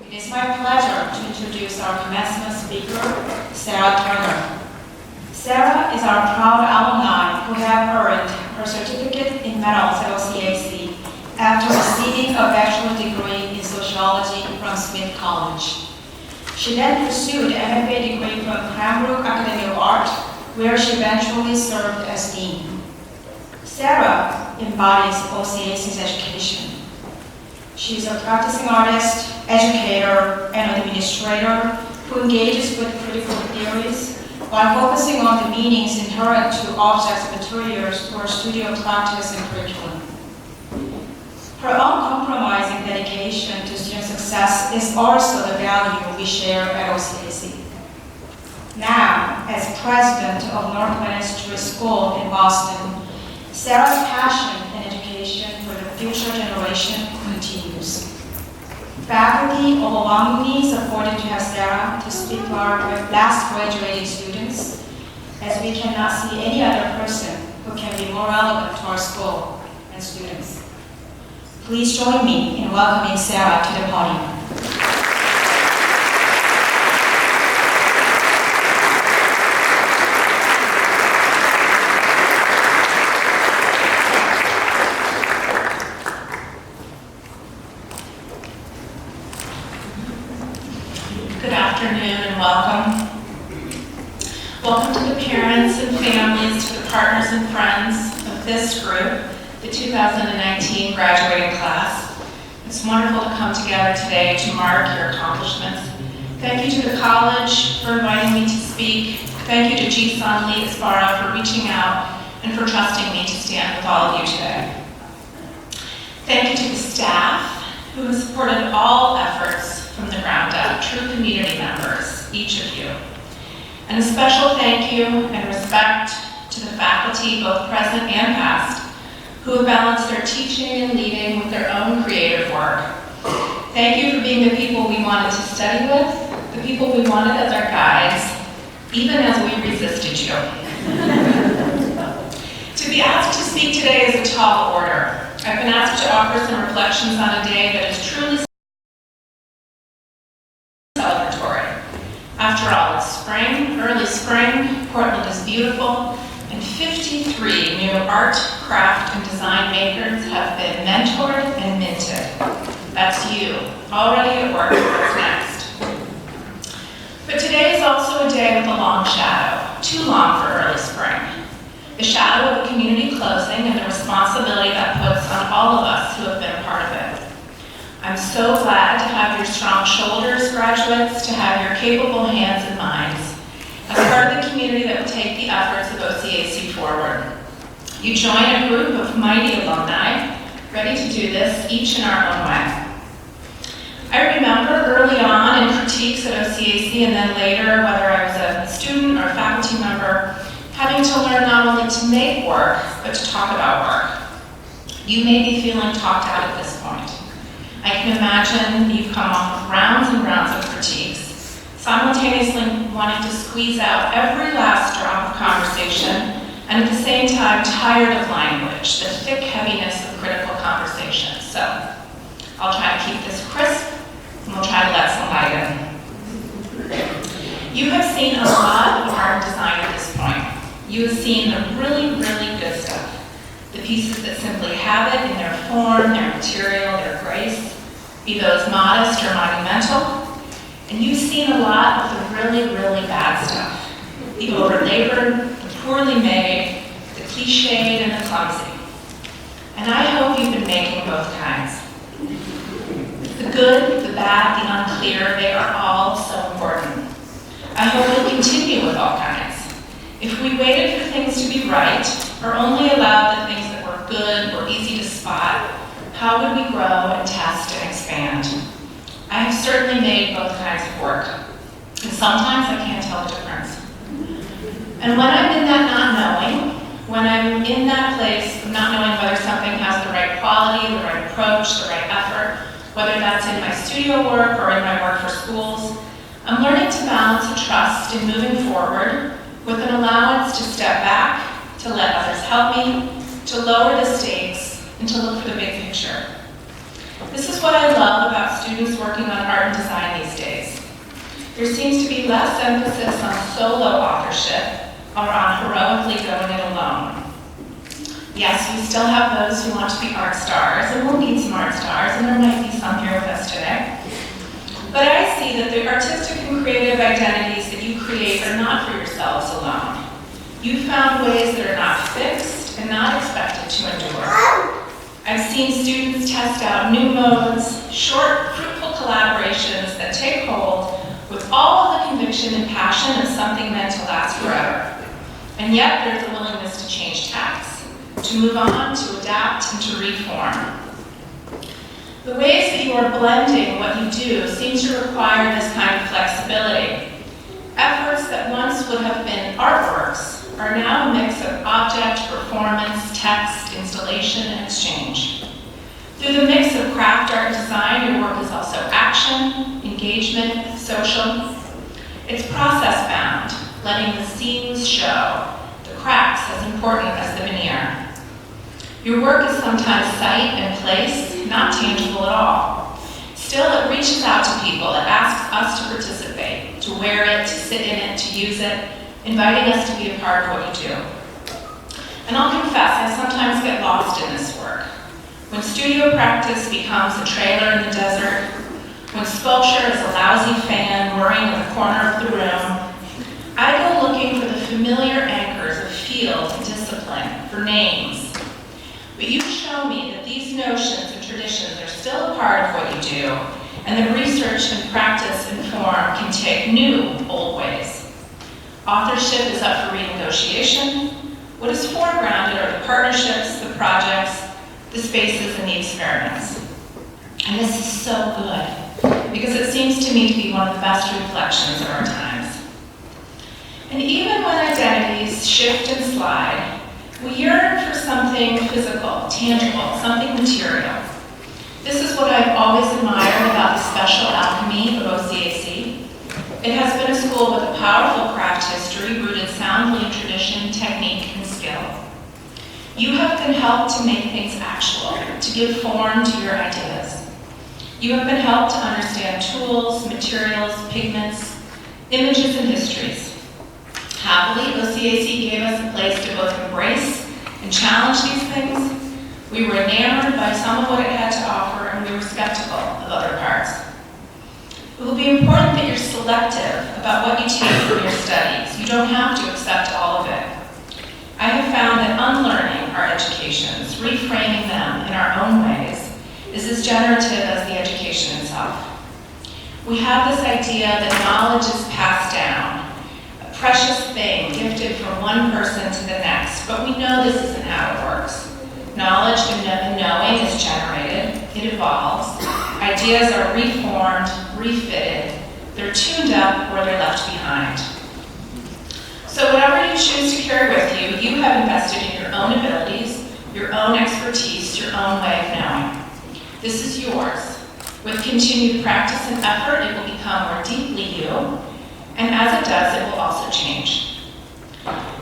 It is my pleasure to introduce our commencement speaker, Sarah Turner. Sarah is our proud alumni who have earned her certificate in metals at OCAC after receiving a bachelor degree in sociology from Smith College. She then pursued an MFA degree from Cranbrook Academy of Art, where she eventually served as dean. Sarah embodies OCAC's education. She is a practicing artist, educator, and administrator who engages with critical theories while focusing on the meanings inherent to objects and materials for studio practice and curriculum. Her uncompromising dedication to student success is also the value we share at OCAC. Now, as president of North Bennet School in Boston, Sarah's passion and education for the future generation continues. Faculty overwhelmingly supported to have Sarah to speak to our last graduating students, as we cannot see any other person who can be more relevant to our school and students. Please join me in welcoming Sarah to the podium. Good afternoon and welcome. Welcome to the parents and families, to the partners and friends of this group, the 2019 graduating class. It's wonderful to come together today to mark your accomplishments. Thank you to the college for inviting me to speak. Thank you to Jisun Lee Esparra for reaching out and for trusting me to stand with all of you today. Thank you to the staff who have supported all efforts from the ground up, true community members, each of you. And a special thank you and respect to the faculty, both present and past, who have balanced their teaching and leading with their own creative work. Thank you for being the people we wanted to study with, the people we wanted as our guides, even as we resisted you. To be asked to speak today is a tall order. I've been asked to offer some reflections on a day that is truly celebratory. After all, it's spring, early spring, Portland is beautiful, and 53 new art, craft, and design makers have been mentored and minted. That's you, already at work. What's next? But today is also a day with a long shadow, too long for early spring. The shadow of a community closing and the responsibility that puts on all of us who have been a part of it. I'm so glad to have your strong shoulders, graduates, to have your capable hands and minds as part of the community that will take the efforts of OCAC forward. You join a group of mighty alumni, ready to do this each in our own way. I remember early on in critiques at OCAC and then later, whether I was a student or a faculty member, having to learn not only to make work, but to talk about work. You may be feeling talked out at this point. I can imagine you've come off with rounds and rounds of critiques, simultaneously wanting to squeeze out every last drop of conversation, and at the same time tired of language, the thick heaviness of critical conversation. So I'll try to keep this crisp, and we'll try to let some light in. You have seen a lot of art and design at this point. You have seen the really, really good stuff. The pieces that simply have it in their form, their material, their grace, be those modest or monumental. And you've seen a lot of the really, really bad stuff. The over-labored, the poorly made, the cliched, and the clumsy. And I hope you've been making both kinds. The good, the bad, the unclear, they are all so important. I hope you'll continue with all kinds. If we waited for things to be right, or only allowed the things that were good or easy to spot, how would we grow and test and expand? I have certainly made both kinds of work, and sometimes I can't tell the difference. And when I'm in that not knowing, when I'm in that place of not knowing whether something has the right quality, the right approach, the right effort, whether that's in my studio work or in my work for schools, I'm learning to balance a trust in moving forward with an allowance to step back, to let others help me, to lower the stakes, and to look for the big picture. This is what I love about students working on art and design There seems to be less emphasis on solo authorship or on heroically going it alone. Yes, we still have those who want to be art stars, and we'll need some art stars, and there might be some here with us today. But I see that the artistic and creative identities that you create are not for yourselves alone. You found ways that are not fixed and not expected to endure. I've seen students test out new modes, short, fruitful collaborations that take hold with all of the conviction and passion of something meant to last forever. And yet there's a willingness to change tacks, to move on, to adapt, and to reform. The ways that you are blending what you do seems to require this kind of flexibility. Efforts that once would have been artworks are now a mix of object, performance, text, installation, and exchange. Through the mix of craft, art, and design, your work is also action, engagement, social. It's process-bound, letting the seams show, the cracks as important as the veneer. Your work is sometimes sight and place, not tangible at all. Still, it reaches out to people, it asks us to participate, to wear it, to sit in it, to use it, inviting us to be a part of what you do. And I'll confess, I sometimes get lost in this work. When studio practice becomes a trailer in the desert, when sculpture is a lousy fan whirring in the corner of the room, I go looking for the familiar anchors of field and discipline, for names. But you show me that these notions and traditions are still a part of what you do, and that research and practice and form can take new, old ways. Authorship is up for renegotiation. What is foregrounded are the partnerships, the projects, the spaces, and the experiments. And this is so good, because it seems to me to be one of the best reflections of our times. And even when identities shift and slide, we yearn for something physical, tangible, something material. This is what I've always admired about the special alchemy of OCAC. It has been a school with a powerful craft history rooted soundly in tradition, technique, and skill. You have been helped to make things actual, to give form to your ideas. You have been helped to understand tools, materials, pigments, images, and histories. Happily, OCAC gave us a place to both embrace and challenge these things. We were enamored by some of what it had to offer, and we were skeptical of other parts. It will be important that you're selective about what you take from your studies. You don't have to accept all of it. I have found that unlearning our educations, reframing them in our own ways, is as generative as the education itself. We have this idea that knowledge is passed down, a precious thing gifted from one person to the next, but we know this isn't how it works. Knowledge and knowing is generated, it evolves, ideas are reformed, refitted, they're tuned up or they're left behind. So whatever you choose to carry with you, you have invested in your own abilities, your own expertise, your own way of knowing. This is yours. With continued practice and effort, it will become more deeply you, and as it does, it will also change.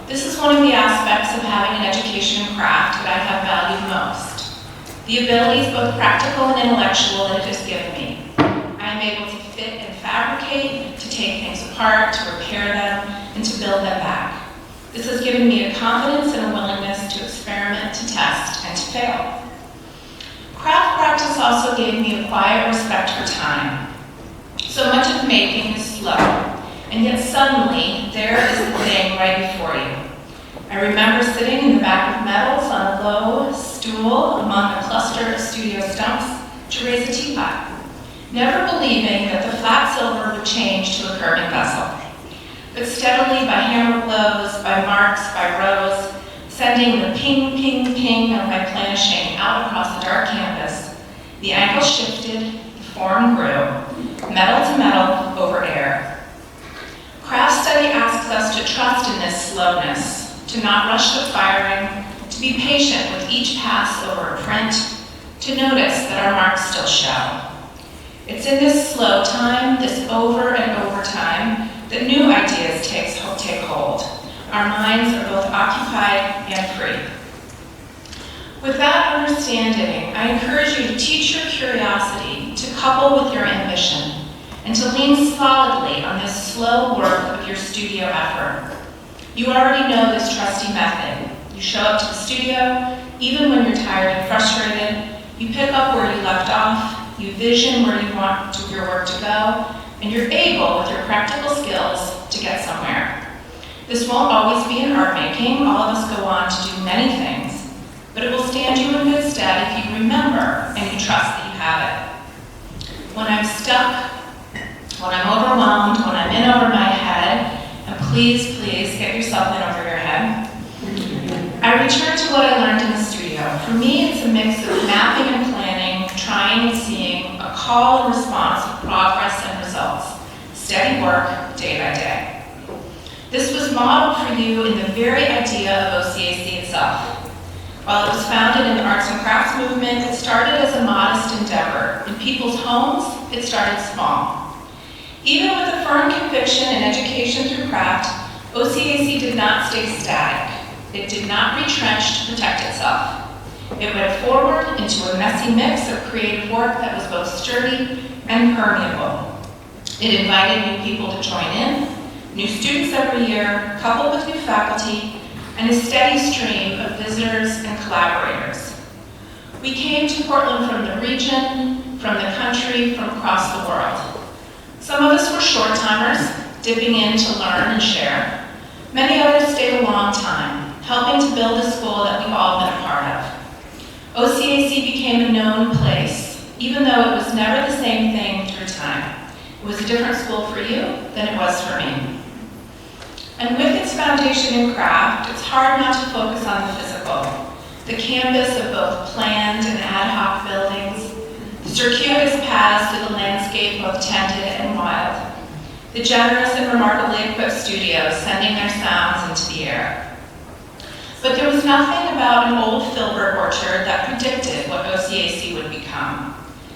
This is one of the aspects of having an education and craft that I have valued most. The abilities, both practical and intellectual, that it has given me. I am able to fit and fabricate, to take things apart, to repair them, and to build them back. This has given me a confidence and a willingness to experiment, to test, and to fail. Craft practice also gave me a quiet respect for time. So much of making is slow, and yet suddenly, there is the thing right before you. I remember sitting in the back of metals on a low stool among a cluster of studio stumps to raise a teapot, never believing that the flat silver would change to a curving vessel. But steadily, by hammer blows, by marks, by rows, sending the ping, ping, ping of my planishing out across the dark canvas, the angle shifted, the form grew, metal to metal over air. Craft study asks us to trust in this slowness, to not rush the firing, to be patient with each pass over a print, to notice that our marks still show. It's in this slow time, this over and over time, that new ideas take hold. Our minds are both occupied and free. With that understanding, I encourage you to teach your curiosity to couple with your ambition, and to lean solidly on this slow work of your studio effort. You already know this trusty method. You show up to the studio, even when you're tired and frustrated. You pick up where you left off, you vision where you want your work to go, and you're able, with your practical skills, to get somewhere. This won't always be in art making. All of us go on to do many things, but it will stand you in good stead if you remember and you trust that you have it. When I'm stuck, when I'm overwhelmed, when I'm in over my head, and please get yourself in over your head, I return to what I learned in the studio. For me, it's a mix of mapping and planning, trying and seeing, a call and response of progress and results, steady work, day by day. This was modeled for you in the very idea of OCAC itself. While it was founded in the arts and crafts movement, it started as a modest endeavor. In people's homes, it started small. Even with a firm conviction in education through craft, OCAC did not stay static. It did not retrench to protect itself. It went forward into a messy mix of creative work that was both sturdy and permeable. It invited new people to join in, new students every year, coupled with new faculty, and a steady stream of visitors and collaborators. We came to Portland from the region, from the country, from across the world. Some of us were short-timers, dipping in to learn and share. Many others stayed a long time, helping to build a school that we've all been a part of. OCAC became a known place, even though it was never the same thing through time. It was a different school for you than it was for me. And with its foundation in craft, it's hard not to focus on the physical. The canvas of both planned and ad hoc buildings, the circuitous paths through the landscape both tented and wild, the generous and remarkably equipped studios sending their sounds into the air. But there was nothing about an old filbert orchard that predicted what OCAC would become.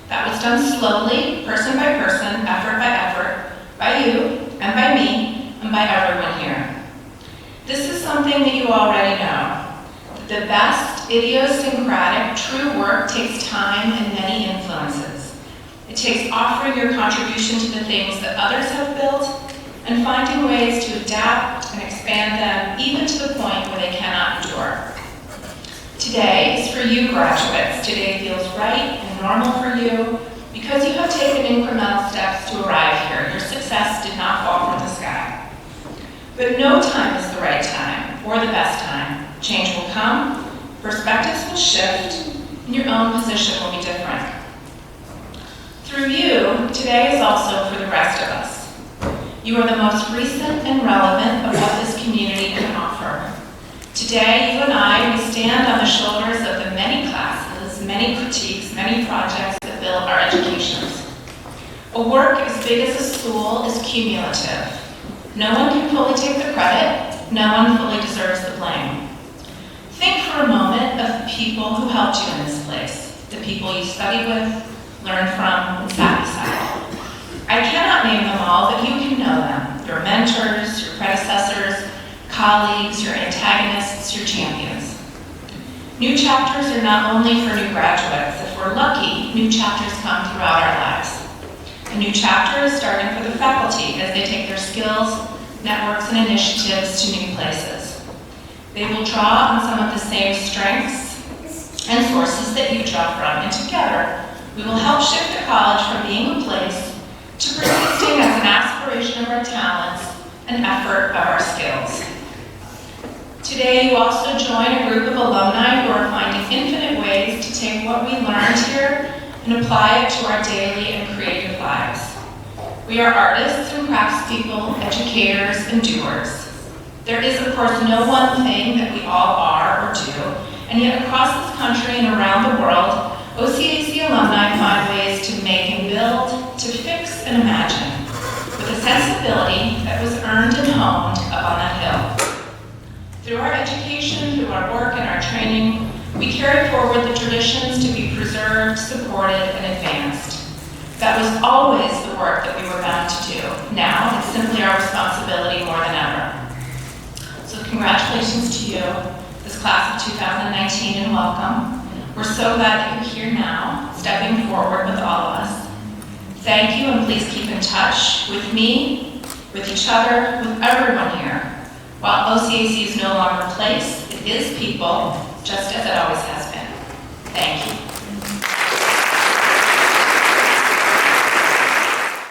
That was done slowly, person by person, effort, by you and by me and by everyone here. This is something that you already know. The best, idiosyncratic, true work takes time and many influences. It takes offering your contribution to the things that others have built and finding ways to adapt and expand them even to the point where they cannot endure. Today is for you graduates. Today feels right and normal for you because you have taken incremental steps to arrive here. Your success did not fall from the sky. But no time is the right time or the best time. Change will come, perspectives will shift, and your own position will be different. Through you, today is also for the rest of us. You are the most recent and relevant of what this community can offer. Today, you and I, we stand on the shoulders of the many classes, many critiques, many projects that build our educations. A work as big as a school is cumulative. No one can fully take the credit, no one fully deserves the blame. Think for a moment of the people who helped you in this place, the people you studied with, learned from, and sat beside. I cannot name them all, but you can know them. Your mentors, your predecessors, colleagues, your antagonists, your champions. New chapters are not only for new graduates. If we're lucky, new chapters come throughout our lives. A new chapter is starting for the faculty as they take their skills, networks, and initiatives to new places. They will draw on some of the same strengths and sources that you draw from, and together, we will help shift the college from being a place to persisting as an aspiration of our talents and effort of our skills. Today, you also join a group of alumni who are finding infinite ways to take what we learned here and apply it to our daily and creative lives. We are artists and craftspeople, educators, and doers. There is, of course, no one thing that we all are or do, and yet across this country and around the world, OCAC alumni find ways to make and build, to fix and imagine, with a sensibility that was earned and honed up on that hill. Through our education, through our work and our training, we carry forward the traditions to be preserved, supported, and advanced. That was always the work that we were bound to do. Now, it's simply our responsibility more than ever. So congratulations to you, this class of 2019, and welcome. We're so glad that you're here now, stepping forward with all of us. Thank you, and please keep in touch with me, with each other, with everyone here. While OCAC is no longer a place, it is people, just as it always has been. Thank you.